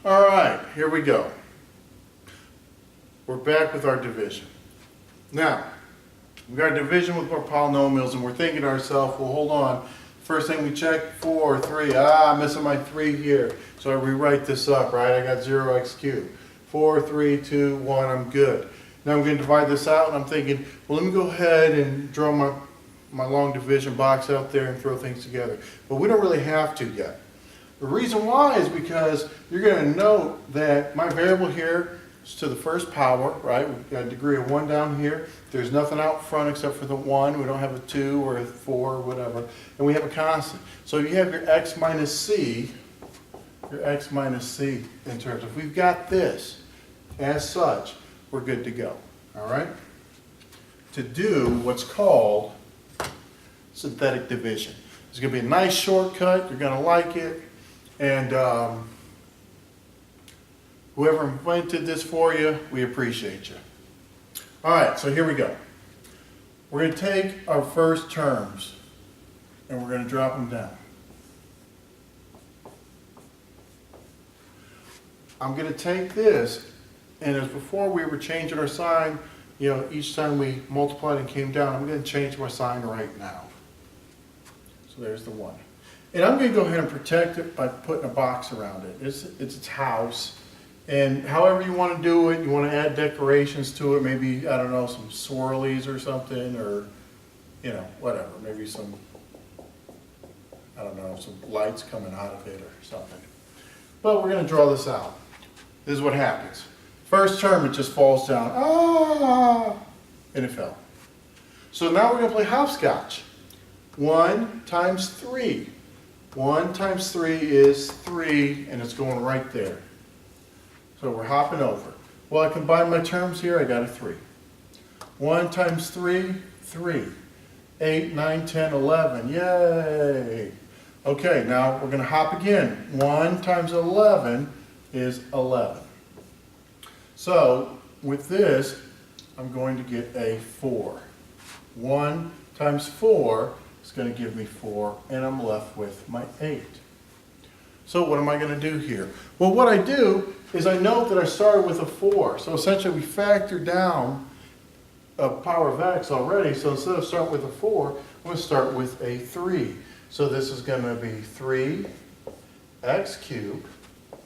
All right, here we go. We're back with our division. Now, we got division with our polynomials, and we're thinking to ourselves, well, hold on. First thing we check, 4 or 3. I'm missing my 3 here. So I rewrite this up, right? I got 0x cubed. 4, 3, 2, 1, I'm good. Now I'm going to divide this out, and I'm thinking, well, let me go ahead and draw my long division box out there and throw things together. But we don't really have to yet. The reason why is because you're going to note that my variable here is to the first power, right? We've got a degree of 1 down here. There's nothing out front except for the 1. We don't have a 2 or a 4 or whatever. And we have a constant. So you have your x minus c, in terms of, we've got this as such, we're good to go. All right? To do what's called synthetic division. It's going to be a nice shortcut. You're going to like it. And whoever invented this for you, we appreciate you. All right, so here we go. We're going to take our first terms and we're going to drop them down. I'm going to take this, and as before we were changing our sign, each time we multiplied and came down, I'm going to change my sign right now. So there's the 1. And I'm going to go ahead and protect it by putting a box around it. It's its house. And however you want to do it, you want to add decorations to it, maybe, I don't know, some swirlies or something, or, whatever. Maybe some, I don't know, some lights coming out of it or something. But we're going to draw this out. This is what happens. First term, it just falls down. And it fell. So now we're going to play hopscotch. 1 times 3. 1 times 3 is 3, and it's going right there. So we're hopping over. Well, I combine my terms here, I got a 3. 1 times 3, 3. 8, 9, 10, 11. Yay! Okay, now we're going to hop again. 1 times 11 is 11. So with this, I'm going to get a 4. 1 times 4 is going to give me 4, and I'm left with my 8. So what am I going to do here? Well, what I do is I note that I started with a 4. So essentially we factor down a power of x already. So instead of starting with a 4, I'm going to start with a 3. So this is going to be 3x cubed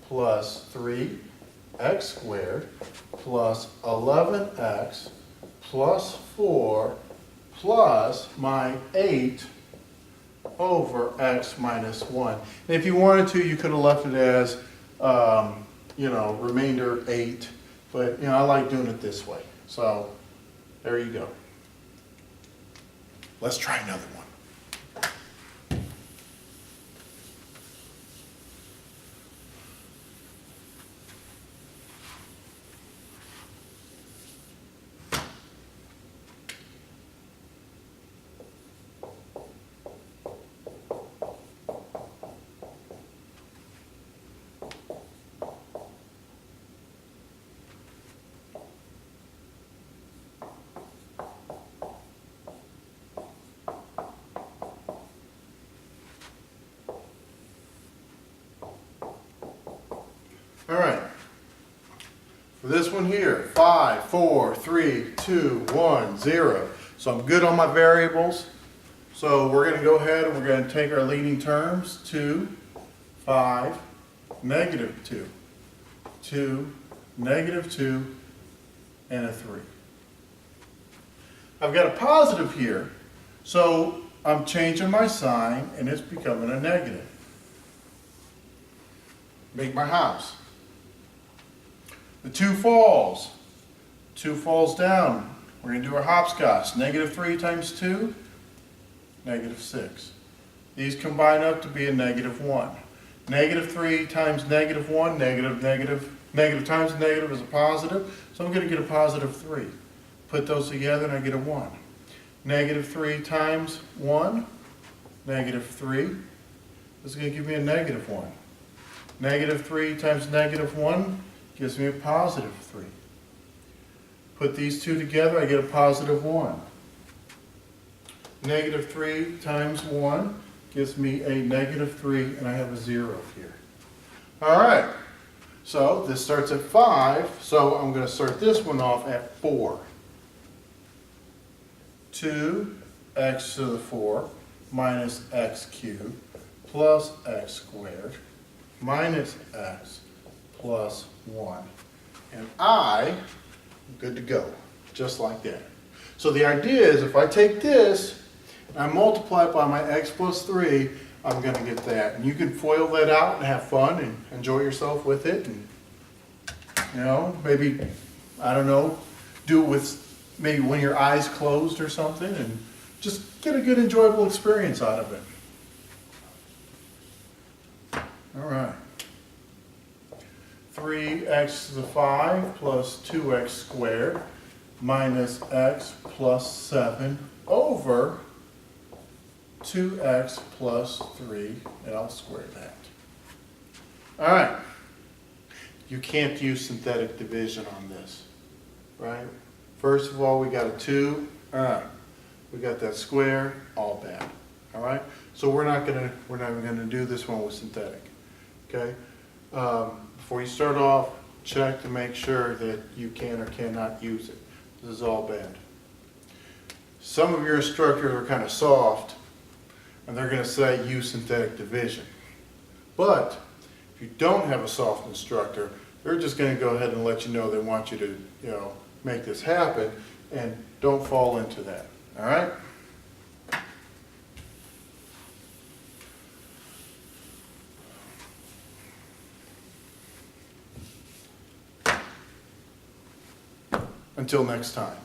plus 3x squared plus 11x plus 4 plus my 8 over x minus 1. And if you wanted to, you could have left it as, remainder 8. But, I like doing it this way. So, there you go. Let's try another one. All right, for this one here, 5, 4, 3, 2, 1, 0. So I'm good on my variables. So we're going to go ahead and we're going to take our leading terms, 2, 5, negative 2, 2, negative 2, and a 3. I've got a positive here, so I'm changing my sign and it's becoming a negative. Make my house. The 2 falls. 2 falls down. We're going to do our hopscotch. Negative 3 times 2, negative 6. These combine up to be a negative 1. Negative 3 times negative 1, negative times negative is a positive. So I'm going to get a positive 3. Put those together and I get a 1. Negative 3 times 1, negative 3. This is going to give me a negative 1. Negative 3 times negative 1 gives me a positive 3. Put these two together, I get a positive 1. Negative 3 times 1 gives me a negative 3, and I have a 0 here. All right, So this starts at 5, so I'm going to start this one off at 4. 2x to the 4 minus x cubed plus x squared minus x plus 1. And I'm good to go, just like that. So the idea is if I take this and I multiply it by my x plus 3, I'm going to get that. And you can FOIL that out and have fun and enjoy yourself with it. And, you know, maybe, I don't know, do it with maybe when your eyes closed or something and just get a good enjoyable experience out of it. All right. 3x to the 5 plus 2x squared minus x plus 7 over 2x plus 3, and I'll square that. All right. You can't use synthetic division on this, right? First of all, we got a 2. All right. We got that square, all bad. All right. So we're not gonna do this one with synthetic. Okay. Before you start off, check to make sure that you can or cannot use it. This is all bad. Some of your instructors are kind of soft, and they're going to say use synthetic division. But if you don't have a soft instructor, they're just going to go ahead and let you know they want you to, make this happen, and don't fall into that. All right? Until next time.